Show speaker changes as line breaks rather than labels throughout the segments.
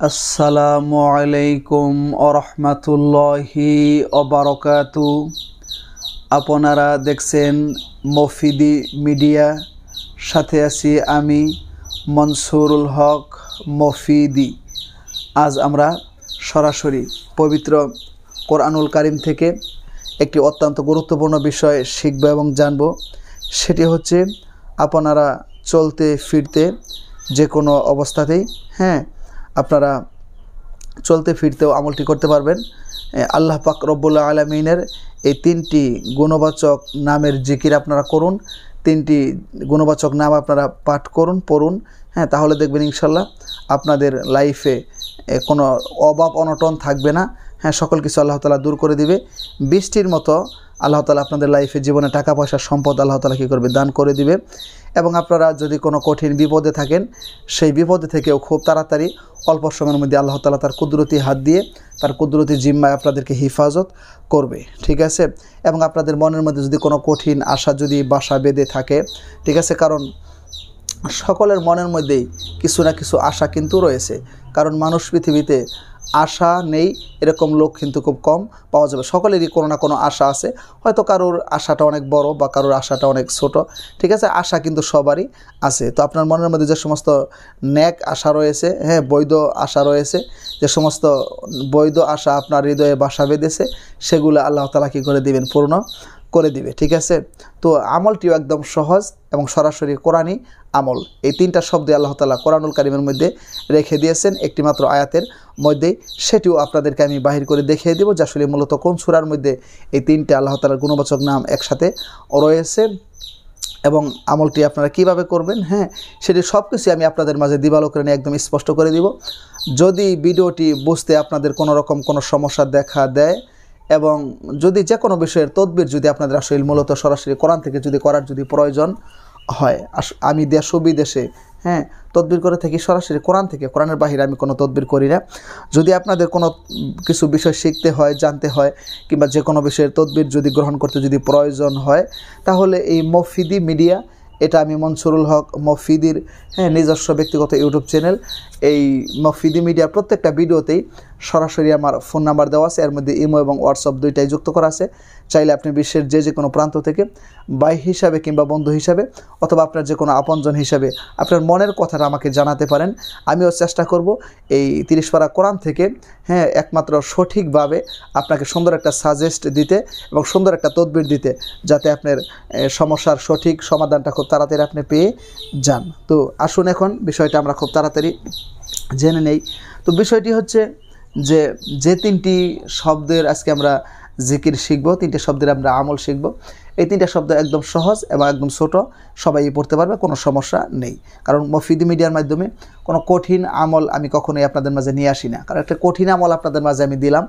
আসসালামু আলাইকুম ওরহমাতুল্লাহি ওবারাকাতু। আপনারা দেখছেন মফিদি মিডিয়া, সাথে আছি আমি মনসুরুল হক মফিদি। আজ আমরা সরাসরি পবিত্র কোরআনুল কারীম থেকে একটি অত্যন্ত গুরুত্বপূর্ণ বিষয় শিখব এবং জানব। সেটি হচ্ছে আপনারা চলতে ফিরতে যে কোনো অবস্থাতেই আপনারা চলতে ফিরতেও আমলটি করতে পারবেন। আল্লাহ পাক রব্বুল আলামিনের এই তিনটি গুণবাচক নামের জিকির আপনারা করুন, তিনটি গুণবাচক নাম আপনারা পাঠ করুন, পড়ুন। তাহলে দেখবেন ইনশাল্লাহ আপনাদের লাইফে কোনো অভাব অনটন থাকবে না। সকল কিছু আল্লাহ তাআলা দূর করে দিবে। বৃষ্টির মতো আল্লাহ তাআলা আপনাদের লাইফে জীবনে টাকা পয়সা সম্পদ আল্লাহ তাআলা কী করবে, দান করে দিবে। এবং আপনারা যদি কোনো কঠিন বিপদে থাকেন, সেই বিপদে থেকেও খুব তাড়াতাড়ি অল্প সময়ের মধ্যে আল্লাহ তাআলা তার কুদরতি হাত দিয়ে, তার কুদরতি জিম্মায় আপনাদেরকে হিফাজত করবে, ঠিক আছে। এবং আপনাদের মনের মধ্যে যদি কোনো কঠিন আশা যদি বাসা বেঁধে থাকে, ঠিক আছে, কারণ সকলের মনের মধ্যেই কিছু না কিছু আশা কিন্তু রয়েছে। কারণ মানুষ পৃথিবীতে আশা নেই এরকম লোক কিন্তু খুব কম পাওয়া যাবে। সকলেরই কোনো না কোনো আশা আছে, হয়তো কারোর আশাটা অনেক বড় বা কারোর আশাটা অনেক ছোট, ঠিক আছে। আশা কিন্তু সবারই আছে। তো আপনার মনের মধ্যে যে সমস্ত ন্যাক আশা রয়েছে, বৈধ আশা রয়েছে, যে সমস্ত বৈধ আশা আপনার হৃদয়ে বাসা বেঁধেছে, সেগুলো আল্লাহ তাআলা কী করে দিবেন, পূর্ণ করে দিবে, ঠিক আছে। তো আমলটিও একদম সহজ এবং সরাসরি কোরআনী আমল। এই তিনটা শব্দ আল্লাহ তাআলা কোরআনুল কারীমের মধ্যে রেখে দিয়েছেন, একটি মাত্র আয়াতের মধ্যেই। সেটিও আপনাদেরকে আমি বাহির করে দেখিয়ে দেব যে আসলে মূলত কোন সূরার মধ্যে এই তিনটে আল্লাহ তাআলার গুণবাচক নাম একসাথে রয়েছে এবং আমলটি আপনারা কিভাবে করবেন, সেটি সব কিছু আমি আপনাদের মাঝে দিবালোকে নিয়ে একদম স্পষ্ট করে দিব। যদি ভিডিওটি বুঝতে আপনাদের কোনো রকম কোনো সমস্যা দেখা দেয় এবং যদি যে কোনো বিষয়ের তদবির যদি আপনাদের আসলে মূলত সরাসরি কোরআন থেকে যদি করার যদি প্রয়োজন হয়, আমি দেশ বিদেশে তদবির করে থাকি সরাসরি কোরআন থেকে, কোরআনের বাহিরে আমি কোনো তদবির করি না। যদি আপনাদের কোনো কিছু বিষয় শিখতে হয়, জানতে হয়, কিংবা যে কোনো বিষয়ের তদবির যদি গ্রহণ করতে যদি প্রয়োজন হয়, তাহলে এই মফিদি মিডিয়া, এটা আমি মনসুরুল হক মফিদির নিজস্ব ব্যক্তিগত ইউটিউব চ্যানেল। এই মফিদি মিডিয়ার প্রত্যেকটা ভিডিওতেই সরাসরি আমার ফোন নাম্বার দেওয়া আছে, এর মধ্যে ইমো এবং হোয়াটসঅ্যাপ দুইটাই যুক্ত করা আছে। চাইলে আপনি বিশ্বের যে কোনো প্রান্ত থেকে ভাই হিসাবে কিংবা বন্ধু হিসাবে অথবা আপনার যে কোনো আপনজন হিসাবে আপনার মনের কথাটা আমাকে জানাতে পারেন। আমিও চেষ্টা করব এই 30 পারা কোরআন থেকে একমাত্র সঠিকভাবে আপনাকে সুন্দর একটা সাজেস্ট দিতে এবং সুন্দর একটা তদবির দিতে, যাতে আপনার সমস্যার সঠিক সমাধানটা খুব তাড়াতাড়ি আপনি পেয়ে যান। তো আসুন এখন বিষয়টা আমরা খুব তাড়াতাড়ি জেনে নেই। তো বিষয়টি হচ্ছে যে তিনটি শব্দের আজকে আমরা জিকির শিখব, তিনটে শব্দের আমরা আমল শিখব। এই তিনটা শব্দ একদম সহজ এবং একদম ছোট, সবাই পড়তে পারবে, কোনো সমস্যা নেই। কারণ মফিদি মিডিয়ার মাধ্যমে কোনো কঠিন আমল আমি কখনোই আপনাদের মাঝে নিয়ে আসি না। কারণ একটা কঠিন আমল আপনাদের মাঝে আমি দিলাম,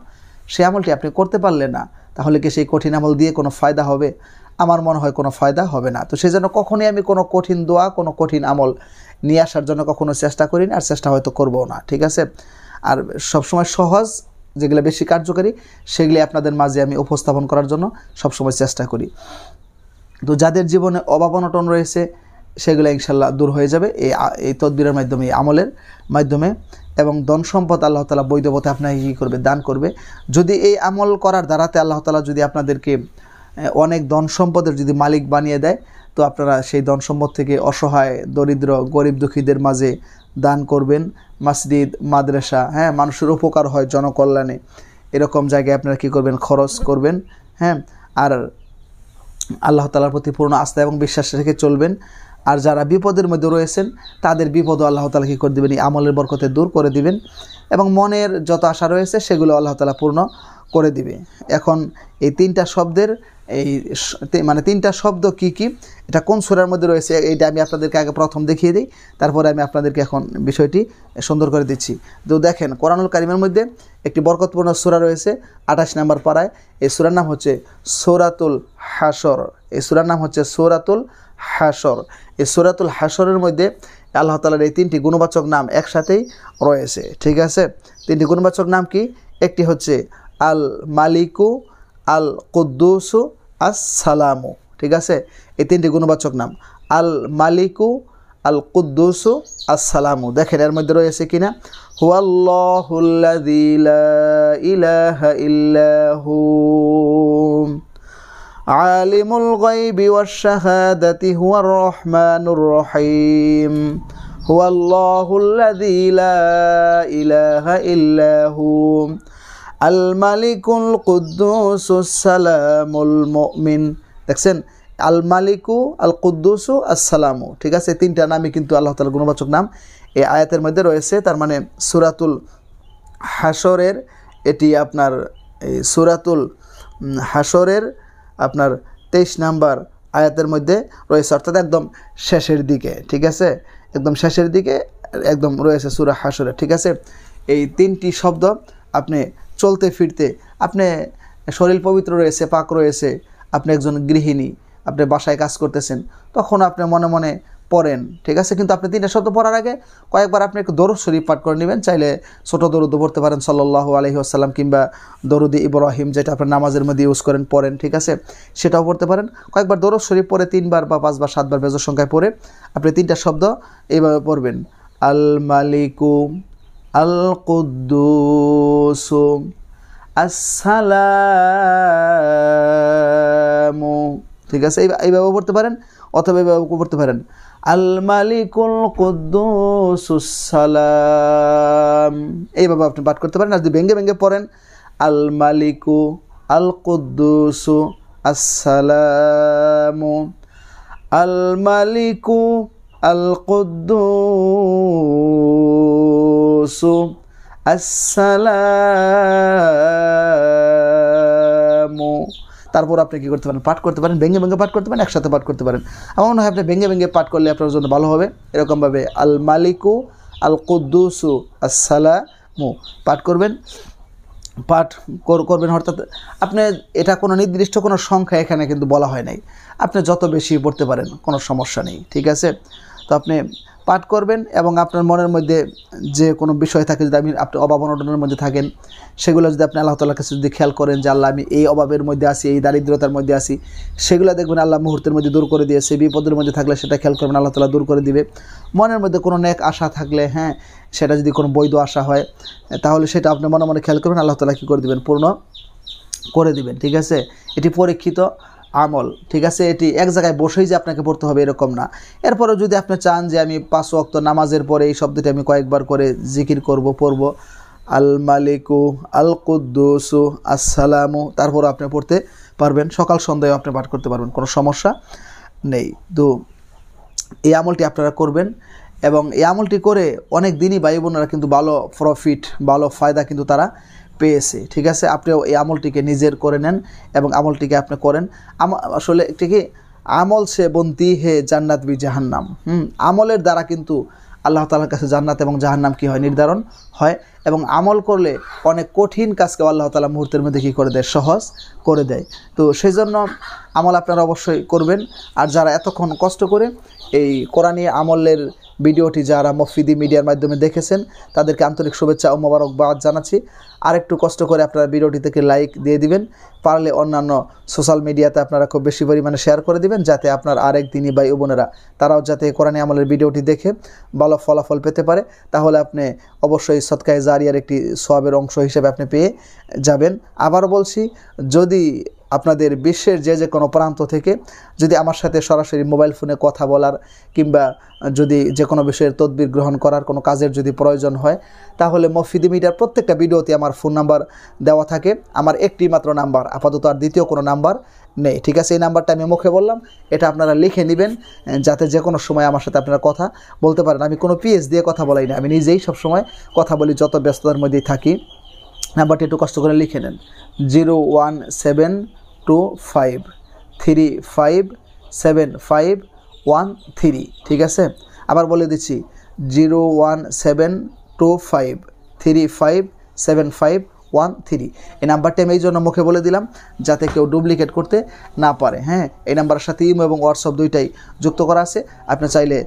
সেই আমলটি আপনি করতে পারলে না, তাহলে কি সেই কঠিন আমল দিয়ে কোনো ফায়দা হবে? আমার মনে হয় কোনো ফায়দা হবে না। তো সেই জন্য কখনোই আমি কোনো কঠিন দোয়া, কোনো কঠিন আমল নিয়ে আসার জন্য কখনো চেষ্টা করি না, আর চেষ্টা হয়তো করবো না, ঠিক আছে। আর সবসময় সহজ যেগুলো বেশি কার্যকারী সেগুলি আপনাদের মাঝে আমি উপস্থাপন করার জন্য সবসময় চেষ্টা করি। তো যাদের জীবনে অভাব অনটন রয়েছে সেগুলো ইনশাল্লাহ দূর হয়ে যাবে এই তদবিরের মাধ্যমে, এই আমলের মাধ্যমে। এবং ধন সম্পদ আল্লাহ তাআলা বৈধ পথে আপনাকে কী করবে, দান করবে। যদি এই আমল করার দ্বারাতে আল্লাহ তাআলা যদি আপনাদেরকে অনেক ধন সম্পদের যদি মালিক বানিয়ে দেয়, তো আপনারা সেই ধন সম্পদ থেকে অসহায় দরিদ্র গরিব দুঃখীদের মাঝে দান করবেন। মসজিদ মাদ্রাসা, মানুষের উপকার হয় জনকল্যাণে, এরকম জায়গায় আপনারা কী করবেন, খরচ করবেন। আর আল্লাহ তাআলার প্রতি পূর্ণ আস্থা এবং বিশ্বাস রেখে চলবেন। আর যারা বিপদের মধ্যে রয়েছেন তাদের বিপদও আল্লাহ তাআলা কী করে দেবেন, এই আমলের বরকতে দূর করে দিবেন এবং মনের যত আশা রয়েছে সেগুলো আল্লাহ তাআলা পূর্ণ করে দিবে। এখন এই তিনটা শব্দের তিনটা শব্দ কি কি, এটা কোন সূরার মধ্যে রয়েছে, এইটা আমি আপনাদেরকে আগে প্রথম দেখিয়ে দিই, তারপরে আমি আপনাদেরকে এখন বিষয়টি সুন্দর করে দিচ্ছি। তো দেখেন, কোরআনুল কারীমের মধ্যে একটি বরকতপূর্ণ সূরা রয়েছে 28 নম্বর পারায়। এই সূরার নাম হচ্ছে সূরাতুল হাশর। এই সূরার নাম হচ্ছে সূরাতুল হাশর। এই সূরাতুল হাশরের মধ্যে আল্লাহ তাআলার এই তিনটি গুণবাচক নাম একসাথেই রয়েছে, ঠিক আছে। তিনটি গুণবাচক নাম কি? একটি হচ্ছে আল মালিকু, আল কুদ্দুসু, আসসালামু, ঠিক আছে। এই তিনটি গুণবাচক নাম আল মালিকু, আল কুদ্দুসু, আসসালামু। দেখেন এর মধ্যে রয়েছে কিনা, হুয়াল্লাহুল্লাযী লা ইলাহা ইল্লা হু আলিমুল গায়বি ওয়াশ শাহাদাতি হুয়ার রহমানুর রহিম হুয়াল্লাহুল্লাযী লা ইলাহা ইল্লা হু আল মালিকুল কুদ্দুসুস সালামুল মুমিন। দেখছেন, আল মালিকু, আল কুদ্দুসু, আসসালামু, ঠিক আছে, তিনটা নামই কিন্তু আল্লাহ তাআলার গুণবাচক নাম এই আয়াতের মধ্যে রয়েছে। তার মানে সূরাতুল হাশরের, এটি আপনার এই সূরাতুল হাশরের আপনার 23 নাম্বার আয়াতের মধ্যে রয়েছে, অর্থাৎ একদম শেষের দিকে, ঠিক আছে, একদম শেষের দিকে একদম রয়েছে সূরা হাশরে, ঠিক আছে। এই তিনটি শব্দ আপনি চলতে ফিরতে, আপনি শরীর পবিত্র রয়েছে, পাক রয়েছে, আপনি একজন গৃহিণী, আপনি বাসায় কাজ করতেছেন, তখন আপনি মনে মনে পড়েন, ঠিক আছে। কিন্তু আপনি তিনটা শব্দ পড়ার আগে কয়েকবার আপনি একটু দরুদ শরীফ পাঠ করে নেবেন। চাইলে ছোট দরুদ পড়তে পারেন, সাল্লাল্লাহু আলাইহি ওয়াসাল্লাম, কিংবা দরুদ ইব্রাহিম, যেটা আপনি নামাজের মধ্যে ইউজ করেন, পড়েন, ঠিক আছে, সেটাও পড়তে পারেন। কয়েকবার দরুদ শরীফ পড়ে 3 বার বা 5 বার 7 বার বেজোর সংখ্যায় পড়ে আপনি তিনটা শব্দ এইভাবে পড়বেন, আল মালিকু, আল কুদ্দুসু, আসসালামু, ঠিক আছে, এইভাবে পড়তে পারেন, অথবা এইভাবে পড়তে পারেন, আল মালিকুল কুদ্দুসুস সালাম, এইভাবে আপনি পাঠ করতে পারেন। আর যদি ভেঙ্গে ভেঙ্গে পড়েন, আল মালিকু, আল কুদ্দুসু, আসসালামু, আল মালিকু, আল কুদ্দুসু, আসসালামু, তারপর আপনি কী করতে পারেন, পাঠ করতে পারেন, ভেঙে ভেঙে পাঠ করতে পারেন, একসাথে পাঠ করতে পারেন। আমার মনে হয় আপনি ভেঙে ভেঙে পাঠ করলে আপনার জন্য ভালো হবে। এরকমভাবে আল মালিকু, আল কুদ্দুসু, আসসালামু পাঠ করবেন, পাঠ করবেন। অর্থাৎ আপনি এটা কোনো নির্দিষ্ট কোনো সংখ্যা এখানে কিন্তু বলা হয় নাই, আপনি যত বেশি পড়তে পারেন কোনো সমস্যা নেই, ঠিক আছে। তো আপনি পাঠ করবেন এবং আপনার মনের মধ্যে যে কোনো বিষয় থাকে, যদি আপনি অভাব অনটনের মধ্যে থাকেন, সেগুলো যদি আপনি আল্লাহ তাআলার কাছে যদি খেয়াল করেন যে আল্লাহ আমি এই অভাবের মধ্যে আছি, এই দারিদ্রতার মধ্যে আছি, সেগুলো দেখবেন আল্লাহ মুহূর্তের মধ্যে দূর করে দিয়েছে। বিপদের মধ্যে থাকলে সেটা খেয়াল করবেন, আল্লাহ তাআলা দূর করে দিবে। মনের মধ্যে কোনো নেক আশা থাকলে, হ্যাঁ, সেটা যদি কোনো বৈধ আশা হয়, তাহলে সেটা আপনি মনে মনে খেয়াল করবেন, আল্লাহ তাআলা কী করে দিবেন, পূর্ণ করে দিবেন, ঠিক আছে। এটি পরীক্ষিত আমল, ঠিক আছে। এটি এক জায়গায় বসেই যে আপনাকে পড়তে হবে এরকম না। এরপরে যদি আপনি চান যে আমি 5 ওয়াক্ত নামাজের পরে এই শব্দটি আমি কয়েকবার করে জিকির করব, পড়ব, আল মালিকু, আল কুদ্দুসু, আসসালামু, তারপর আপনি পড়তে পারবেন। সকাল সন্ধ্যায় আপনি পাঠ করতে পারবেন, কোনো সমস্যা নেই। তো এই আমলটি আপনারা করবেন এবং এই আমলটি করে অনেক দিনই ভাই বোনেরা কিন্তু ভালো প্রফিট, ভালো ফায়দা কিন্তু তারা পেয়েছে, ঠিক আছে। আপনিও এই আমলটিকে নিজের করে নেন এবং আমলটিকে আপনি করেন। আসলে কি আমল সে বন্তি হে জান্নাত বি জাহান্নাম, আমলের দ্বারা কিন্তু আল্লাহ তাআলার কাছে জান্নাত এবং জাহান্নাম কি হয়, নির্ধারণ হয়। এবং আমল করলে অনেক কঠিন কাজকে আল্লাহ তাআলা মুহূর্তের মধ্যে কী করে দেয়, সহজ করে দেয়। তো সেই জন্য আমল আপনারা অবশ্যই করবেন। আর যারা এতক্ষণ কষ্ট করে এই কোরআনী আমলের ভিডিওটি যারা মফিদি মিডিয়ার মাধ্যমে দেখেছেন, তাদেরকে আন্তরিক শুভেচ্ছা ও মোবারকবাদ জানাচ্ছি। আর একটু কষ্ট করে আপনারা ভিডিওটি থেকে লাইক দিয়ে দিবেন, পারলে অন্যান্য সোশ্যাল মিডিয়াতে আপনারা খুব বেশি পরিমাণে শেয়ার করে দিবেন, যাতে আপনার আরেক দিনই ভাই ও বোনেরা তারাও যাতে কোরআনী আমলের ভিডিওটি দেখে ভালো ফলাফল পেতে পারে। তাহলে আপনি অবশ্যই সদকায়ে জারিয়ার একটি সওয়াবের অংশ হিসেবে আপনি পেয়ে যাবেন। আবারও বলছি, যদি আপনাদের বিশ্বের যে কোনো প্রান্ত থেকে যদি আমার সাথে সরাসরি মোবাইল ফোনে কথা বলার কিংবা যদি যে কোনো বিষয়ের তদবির গ্রহণ করার কোনো কাজের যদি প্রয়োজন হয়, তাহলে মফিদি মিডিয়ার প্রত্যেকটা ভিডিওতে আমার ফোন নাম্বার দেওয়া থাকে। আমার একটি মাত্র নাম্বার, আপাতত আর দ্বিতীয় কোনো নাম্বার নেই, ঠিক আছে। এই নাম্বারটা আমি মুখে বললাম, এটা আপনারা লিখে নেবেন, যাতে যে কোনো সময় আমার সাথে আপনারা কথা বলতে পারেন। আমি কোনো পিএস দিয়ে কথা বলাই না, আমি নিজেই সবসময় কথা বলি, যত ব্যস্ততার মধ্যেই থাকি। নাম্বারটি একটু কষ্ট করে লিখে নেন, 01725357513, ঠিক আছে। আবার বলে দিচ্ছি, 01725357513। এই নাম্বারটি আমি এই জন্য মুখে বলে দিলাম যাতে কেউ ডুপ্লিকেট করতে না পারে। হ্যাঁ, এই নাম্বারের সাথে ইমো এবং হোয়াটসঅ্যাপ দুইটাই যুক্ত করা আছে। আপনি চাইলে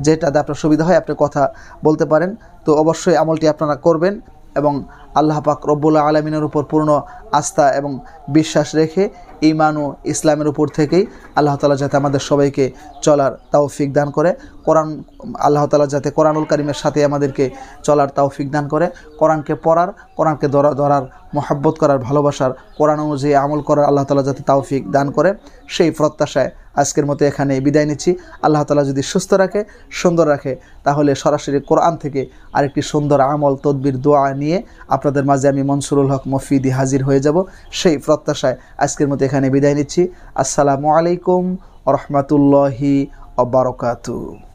যেটাতে আপনার সুবিধা হয় আপনি কথা বলতে পারেন। তো অবশ্যই আমলটি আপনারা করবেন এবং আল্লাহ পাক রব্বুল আলামিনের উপর পূর্ণ আস্থা এবং বিশ্বাস রেখে ঈমান ও ইসলামের উপর থেকেই আল্লাহ তাআলা যাতে আমাদের সবাইকে চলার তৌফিক দান করে। আল্লাহ তাআলা যাতে কোরআনুল কারীমের সাথে আমাদেরকে চলার তৌফিক দান করে, কোরআনকে পড়ার, কোরআনকে ধরার, মহব্বত করার, ভালোবাসার, কোরআন অনুযায়ী আমল করার আল্লাহ তাআলা যাতে তৌফিক দান করে, সেই প্রত্যাশায় আজকের মতো এখানে বিদায় নিচ্ছি। আল্লাহ তাআলা যদি সুস্থ রাখে, সুন্দর রাখে, তাহলে সরাসরি কোরআন থেকে আরেকটি সুন্দর আমল, তদবির, দোয়া নিয়ে আপনাদের মাঝে আমি মনসুরুল হক মফিদি হাজির হয়ে যাব। সেই প্রত্যাশায় আজকের মতো এখানে বিদায় নিচ্ছি। আসসালামু আলাইকুম ওয়া রাহমাতুল্লাহি ওয়া বারাকাতুহু।